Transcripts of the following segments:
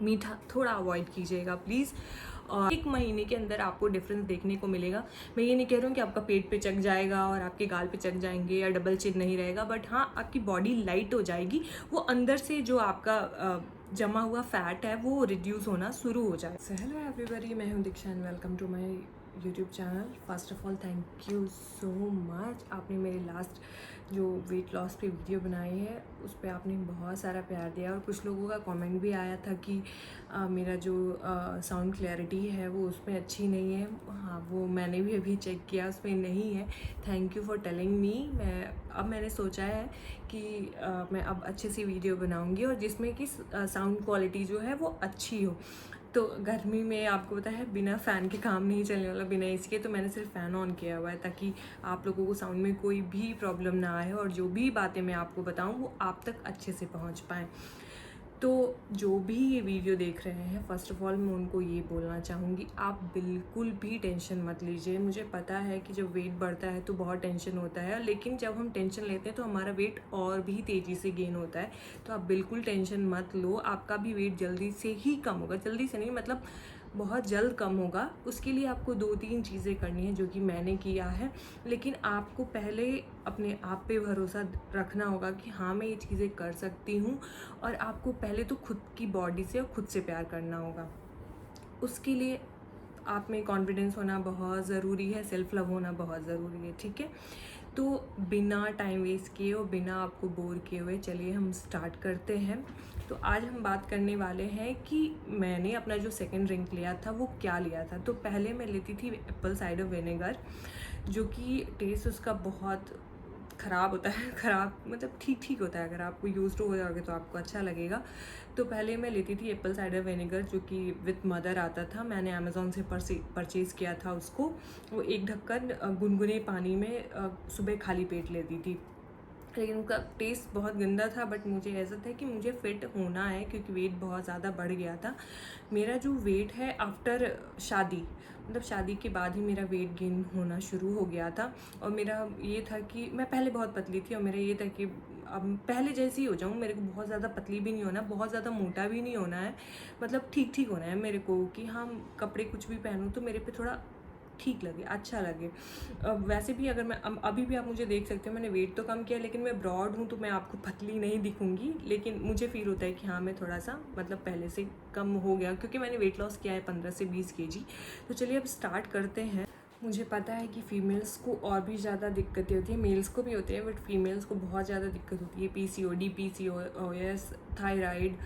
मीठा थोड़ा अवॉइड कीजिएगा प्लीज़। और 1 महीने के अंदर आपको डिफरेंस देखने को मिलेगा। मैं ये नहीं कह रही हूँ कि आपका पेट पे चक जाएगा और आपके गाल पे चक जाएंगे या डबल चिन नहीं रहेगा, बट हाँ आपकी बॉडी लाइट हो जाएगी, वो अंदर से जो आपका जमा हुआ फैट है वो रिड्यूस होना शुरू हो जाए। सो हेलो एवरीबॉडी, मैं हूँ Diksha and welcome to my YouTube channel. First of all thank you so much. आपने मेरे लास्ट जो वेट लॉस पे वीडियो बनाई है उस पर आपने बहुत सारा प्यार दिया और कुछ लोगों का कमेंट भी आया था कि मेरा जो साउंड क्लैरिटी है वो उसमें अच्छी नहीं है। हाँ, वो मैंने भी अभी चेक किया, उसमें नहीं है। Thank you for telling me. मैंने सोचा है कि मैं अब अच्छी सी वीडियो बनाऊंगी और जिसमें कि साउंड क्वालिटी जो है वो अच्छी हो। तो गर्मी में आपको पता है बिना फ़ैन के काम नहीं चलने वाला, बिना एसी के, तो मैंने सिर्फ फ़ैन ऑन किया हुआ है ताकि आप लोगों को साउंड में कोई भी प्रॉब्लम ना आए और जो भी बातें मैं आपको बताऊं वो आप तक अच्छे से पहुंच पाएँ। तो जो भी ये वीडियो देख रहे हैं, फ़र्स्ट ऑफ़ ऑल मैं उनको ये बोलना चाहूँगी, आप बिल्कुल भी टेंशन मत लीजिए। मुझे पता है कि जब वेट बढ़ता है तो बहुत टेंशन होता है, लेकिन जब हम टेंशन लेते हैं तो हमारा वेट और भी तेज़ी से गेन होता है। तो आप बिल्कुल टेंशन मत लो, आपका भी वेट जल्दी से ही कम होगा। जल्दी से नहीं, मतलब बहुत जल्द कम होगा। उसके लिए आपको 2-3 चीज़ें करनी है जो कि मैंने किया है, लेकिन आपको पहले अपने आप पे भरोसा रखना होगा कि हाँ मैं ये चीज़ें कर सकती हूँ। और आपको पहले तो खुद की बॉडी से और खुद से प्यार करना होगा। उसके लिए आप में कॉन्फिडेंस होना बहुत ज़रूरी है, सेल्फ लव होना बहुत ज़रूरी है, ठीक है। तो बिना टाइम वेस्ट किए और बिना आपको बोर किए हुए चलिए हम स्टार्ट करते हैं। तो आज हम बात करने वाले हैं कि मैंने अपना जो सेकंड ड्रिंक लिया था वो क्या लिया था। तो पहले मैं लेती थी एप्पल साइडर विनेगर, जो कि टेस्ट उसका बहुत ख़राब होता है। ख़राब मतलब ठीक ठीक होता है, अगर आपको यूज़ टू हो जाओगे तो आपको अच्छा लगेगा। तो पहले मैं लेती थी एप्पल साइडर विनेगर जो कि विथ मदर आता था। मैंने अमेज़ॉन से परचेज़ किया था उसको। वो 1 ढक्कन गुनगुने पानी में सुबह खाली पेट लेती थी, लेकिन उनका टेस्ट बहुत गंदा था। बट मुझे ऐसा था कि मुझे फ़िट होना है क्योंकि वेट बहुत ज़्यादा बढ़ गया था। मेरा जो वेट है आफ्टर शादी, मतलब शादी के बाद ही मेरा वेट गेन होना शुरू हो गया था। और मेरा ये था कि मैं पहले बहुत पतली थी और मेरा ये था कि अब पहले जैसी ही हो जाऊँ। मेरे को बहुत ज़्यादा पतली भी नहीं होना, बहुत ज़्यादा मोटा भी नहीं होना है, मतलब ठीक ठीक होना है मेरे को, कि हाँ कपड़े कुछ भी पहनूँ तो मेरे पे थोड़ा ठीक लगे, अच्छा लगे। वैसे भी अगर मैं अभी भी आप मुझे देख सकते हो, मैंने वेट तो कम किया, लेकिन मैं ब्रॉड हूँ तो मैं आपको पतली नहीं दिखूंगी, लेकिन मुझे फील होता है कि हाँ मैं थोड़ा सा मतलब पहले से कम हो गया क्योंकि मैंने वेट लॉस किया है 15 से 20 केजी। तो चलिए अब स्टार्ट करते हैं। मुझे पता है कि फ़ीमेल्स को और भी ज़्यादा दिक्कतें होती हैं, मेल्स को भी होती है, बट फीमेल्स को बहुत ज़्यादा दिक्कत होती है। पीसीओडी, पीसीओएस, थायराइड,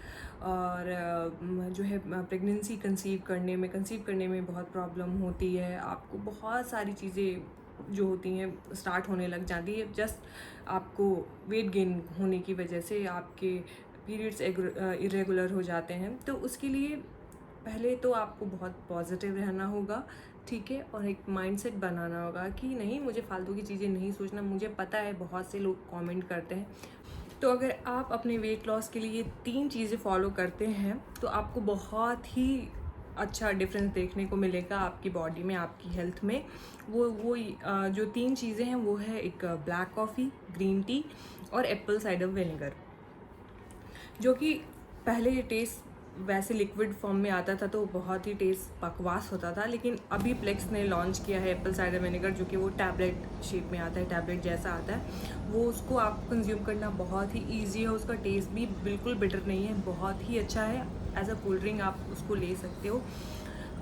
और जो है प्रेगनेंसी कंसीव करने में बहुत प्रॉब्लम होती है। आपको बहुत सारी चीज़ें जो होती हैं स्टार्ट होने लग जाती है जस्ट आपको वेट गेन होने की वजह से। आपके पीरियड्स इरेगुलर हो जाते हैं। तो उसके लिए पहले तो आपको बहुत पॉजिटिव रहना होगा, ठीक है, और एक माइंडसेट बनाना होगा कि नहीं मुझे फालतू की चीज़ें नहीं सोचना। मुझे पता है बहुत से लोग कमेंट करते हैं, तो अगर आप अपने वेट लॉस के लिए ये 3 चीज़ें फॉलो करते हैं तो आपको बहुत ही अच्छा डिफरेंस देखने को मिलेगा आपकी बॉडी में, आपकी हेल्थ में। वो जो 3 चीज़ें हैं वो है एक ब्लैक कॉफ़ी, ग्रीन टी और एप्पल साइडर विनेगर, जो कि पहले ये टेस्ट वैसे लिक्विड फॉर्म में आता था तो बहुत ही टेस्ट बकवास होता था, लेकिन अभी प्लेक्स ने लॉन्च किया है एप्पल साइडर विनेगर, जो कि वो टैबलेट शेप में आता है, टैबलेट जैसा आता है वो। उसको आप कंज्यूम करना बहुत ही ईजी है, उसका टेस्ट भी बिल्कुल बिटर नहीं है, बहुत ही अच्छा है। एज अ कोल्ड ड्रिंक आप उसको ले सकते हो।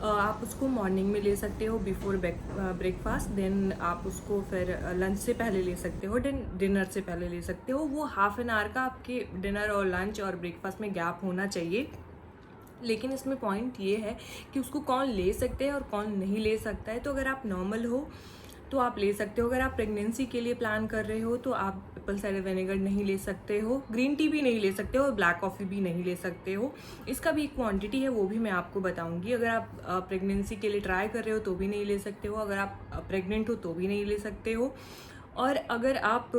आप उसको मॉर्निंग में ले सकते हो बिफोर ब्रेकफास्ट, देन आप उसको फिर लंच से पहले ले सकते हो, डिनर से पहले ले सकते हो। वो हाफ एन आवर का आपके डिनर और लंच और ब्रेकफास्ट में गैप होना चाहिए। लेकिन इसमें पॉइंट ये है कि उसको कौन ले सकते हैं और कौन नहीं ले सकता है। तो अगर आप नॉर्मल हो तो आप ले सकते हो, अगर आप प्रेगनेंसी के लिए प्लान कर रहे हो तो आप एप्पल साइडर विनेगर नहीं ले सकते हो, ग्रीन टी भी नहीं ले सकते हो और ब्लैक कॉफ़ी भी नहीं ले सकते हो। इसका भी एक क्वांटिटी है, वो भी मैं आपको बताऊंगी। अगर आप प्रेगनेंसी के लिए ट्राई कर रहे हो तो भी नहीं ले सकते हो, अगर आप प्रेग्नेंट हो तो भी नहीं ले सकते हो, और अगर आप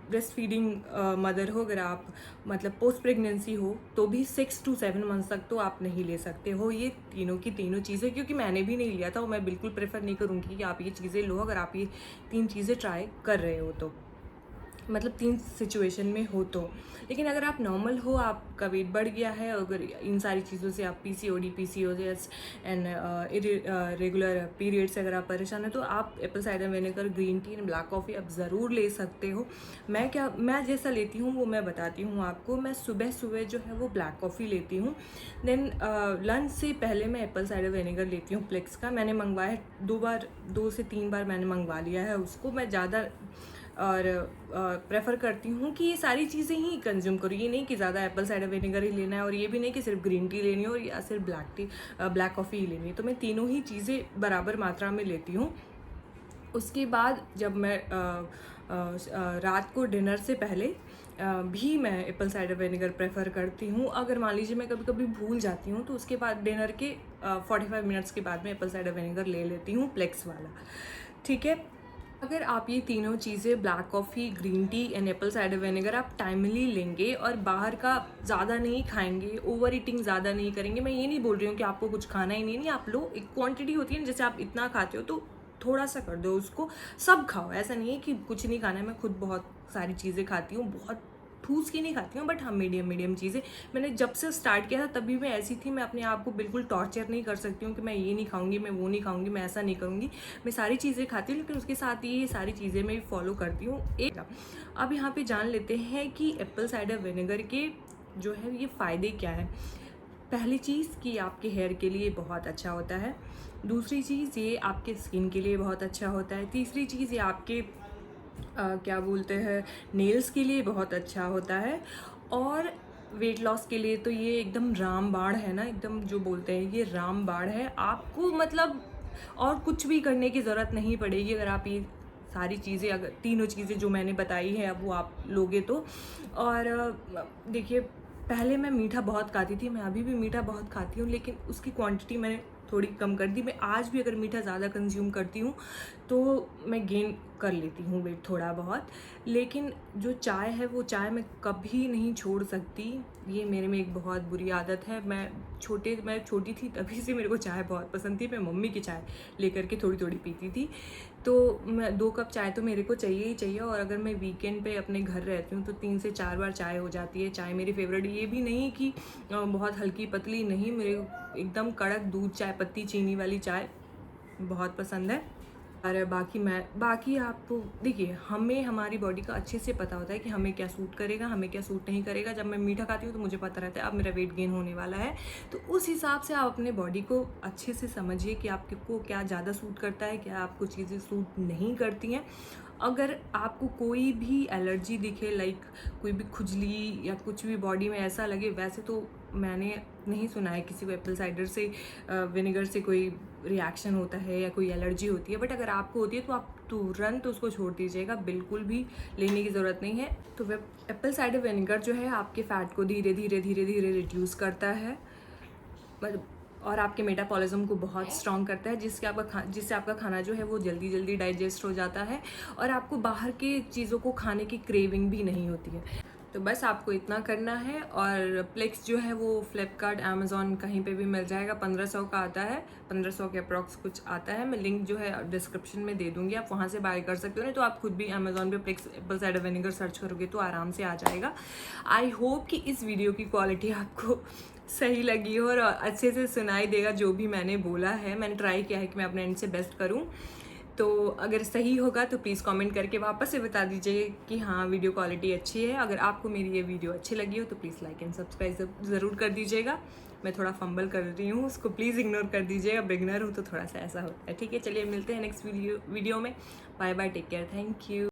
ब्रेस्ट फीडिंग मदर हो, अगर आप मतलब पोस्ट प्रेगनेंसी हो तो भी 6 to 7 मंथ्स तक तो आप नहीं ले सकते हो ये तीनों की तीनों चीज़ें, क्योंकि मैंने भी नहीं लिया था और मैं बिल्कुल प्रेफर नहीं करूँगी कि आप ये चीज़ें लो अगर आप ये 3 चीज़ें ट्राई कर रहे हो तो। मतलब 3 सिचुएशन में हो तो। लेकिन अगर आप नॉर्मल हो, आपका वेट बढ़ गया है, अगर इन सारी चीज़ों से आप PCOD, PCOS and regular period से अगर आप परेशान हैं, तो आप Apple cider vinegar, green tea and black coffee आप ज़रूर ले सकते हो। मैं जैसा लेती हूँ वो मैं बताती हूँ आपको। मैं सुबह सुबह जो है वो ब्लैक कॉफ़ी लेती हूँ। देन लंच से पहले मैं एप्पल साइडर विनेगर लेती हूँ फ्लेक्स का। मैंने मंगवाया है 2 से 3 बार मैंने मंगवा लिया है उसको। मैं ज़्यादा और प्रेफर करती हूँ कि ये सारी चीज़ें ही कंज्यूम करूँ। ये नहीं कि ज़्यादा एप्पल साइडर विनेगर ही लेना है, और ये भी नहीं कि सिर्फ ग्रीन टी लेनी है और या सिर्फ ब्लैक कॉफ़ी ही लेनी है। तो मैं तीनों ही चीज़ें बराबर मात्रा में लेती हूँ। उसके बाद जब मैं रात को डिनर से पहले भी मैं एप्पल साइडर विनेगर प्रेफर करती हूँ। अगर मान लीजिए मैं कभी कभी भूल जाती हूँ तो उसके बाद डिनर के 45 मिनट्स के बाद मैं एप्पल साइडर विनेगर ले लेती हूँ फ्लेक्स वाला। ठीक है। अगर आप ये तीनों चीज़ें black coffee, green tea and Apple cider vinegar आप टाइमली लेंगे और बाहर का ज़्यादा नहीं खाएंगे, ओवर ईटिंग ज़्यादा नहीं करेंगे। मैं ये नहीं बोल रही हूँ कि आपको कुछ खाना ही नहीं आप लो। एक क्वांटिटी होती है ना, जैसे आप इतना खाते हो तो थोड़ा सा कर दो उसको, सब खाओ। ऐसा नहीं है कि कुछ नहीं खाना है। मैं खुद बहुत सारी चीज़ें खाती हूँ, बहुत ठूस की नहीं खाती हूँ, बट हाँ मीडियम चीज़ें। मैंने जब से स्टार्ट किया था तभी मैं ऐसी थी। मैं अपने आप को बिल्कुल टॉर्चर नहीं कर सकती हूँ कि मैं ये नहीं खाऊंगी, मैं वो नहीं खाऊंगी, मैं ऐसा नहीं करूँगी। मैं सारी चीज़ें खाती हूँ, लेकिन उसके साथ ये सारी चीज़ें मैं फॉलो करती हूँ। अब यहाँ पे जान लेते हैं कि एप्पल साइडर विनेगर के जो है ये फ़ायदे क्या है। पहली चीज़ कि आपके हेयर के लिए बहुत अच्छा होता है। दूसरी चीज़ ये आपके स्किन के लिए बहुत अच्छा होता है। तीसरी चीज़ ये आपके क्या बोलते हैं, नेल्स के लिए बहुत अच्छा होता है। और वेट लॉस के लिए तो ये एकदम रामबाण है ना, एकदम जो बोलते हैं ये रामबाण है। आपको मतलब और कुछ भी करने की ज़रूरत नहीं पड़ेगी अगर आप ये सारी चीज़ें, अगर तीनों चीज़ें जो मैंने बताई है अब वो आप लोगे तो। और देखिए, पहले मैं मीठा बहुत खाती थी, मैं अभी भी मीठा बहुत खाती हूँ, लेकिन उसकी क्वांटिटी मैंने थोड़ी कम कर दी। मैं आज भी अगर मीठा ज़्यादा कंज्यूम करती हूँ तो मैं गेन कर लेती हूँ वेट थोड़ा बहुत। लेकिन जो चाय है वो चाय मैं कभी नहीं छोड़ सकती। ये मेरे में एक बहुत बुरी आदत है। मैं छोटी थी तभी से मेरे को चाय बहुत पसंद थी। मैं मम्मी की चाय लेकर के थोड़ी थोड़ी पीती थी। तो मैं 2 कप चाय तो मेरे को चाहिए ही चाहिए। और अगर मैं वीकेंड पे अपने घर रहती हूँ तो 3 से 4 बार चाय हो जाती है। चाय मेरी फेवरेट, ये भी नहीं कि बहुत हल्की पतली नहीं, मेरे एकदम कड़क दूध चाय पत्ती चीनी वाली चाय बहुत पसंद है। और बाकी आप देखिए, हमें हमारी बॉडी का अच्छे से पता होता है कि हमें क्या सूट करेगा, हमें क्या सूट नहीं करेगा। जब मैं मीठा खाती हूँ तो मुझे पता रहता है अब मेरा वेट गेन होने वाला है। तो उस हिसाब से आप अपने बॉडी को अच्छे से समझिए कि आपको क्या ज़्यादा सूट करता है, क्या आपको चीज़ें सूट नहीं करती हैं। अगर आपको कोई भी एलर्जी दिखे, लाइक कोई भी खुजली या कुछ भी बॉडी में ऐसा लगे, वैसे तो मैंने नहीं सुना है किसी को एप्पल साइडर से विनेगर से कोई रिएक्शन होता है या कोई एलर्जी होती है। बट अगर आपको होती है तो आप तुरंत उसको छोड़ दीजिएगा, बिल्कुल भी लेने की ज़रूरत नहीं है। तो एप्पल साइडर विनेगर जो है आपके फ़ैट को धीरे धीरे रिड्यूस करता है और आपके मेटाबॉलिज्म को बहुत स्ट्रॉन्ग करता है, जिससे आपका खाना जो है वो जल्दी डाइजेस्ट हो जाता है और आपको बाहर के चीज़ों को खाने की क्रेविंग भी नहीं होती है। तो बस आपको इतना करना है। और फ्लेक्स जो है वो फ्लिपकार्ट, अमेज़ॉन कहीं पे भी मिल जाएगा। 1500 का आता है, 1500 के अप्रॉक्स कुछ आता है। मैं लिंक जो है डिस्क्रिप्शन में दे दूँगी, आप वहाँ से बाय कर सकते हो। नहीं तो आप खुद भी अमेज़ॉन पे flex apple cider vinegar search करोगे तो आराम से आ जाएगा। आई होप कि इस वीडियो की क्वालिटी आपको सही लगी हो और अच्छे से सुनाई देगा जो भी मैंने बोला है। मैंने ट्राई किया है कि मैं अपने एंड से बेस्ट करूँ। तो अगर सही होगा तो प्लीज़ कमेंट करके वापस से बता दीजिए कि हाँ वीडियो क्वालिटी अच्छी है। अगर आपको मेरी ये वीडियो अच्छी लगी हो तो प्लीज़ लाइक एंड सब्सक्राइब ज़रूर कर दीजिएगा। मैं थोड़ा फंबल कर रही हूँ, उसको प्लीज़ इग्नोर कर दीजिएगा। बिगनर हूँ तो थोड़ा सा ऐसा होता है। ठीक है, चलिए मिलते हैं नेक्स्ट वीडियो में। Bye bye, take care, thank you.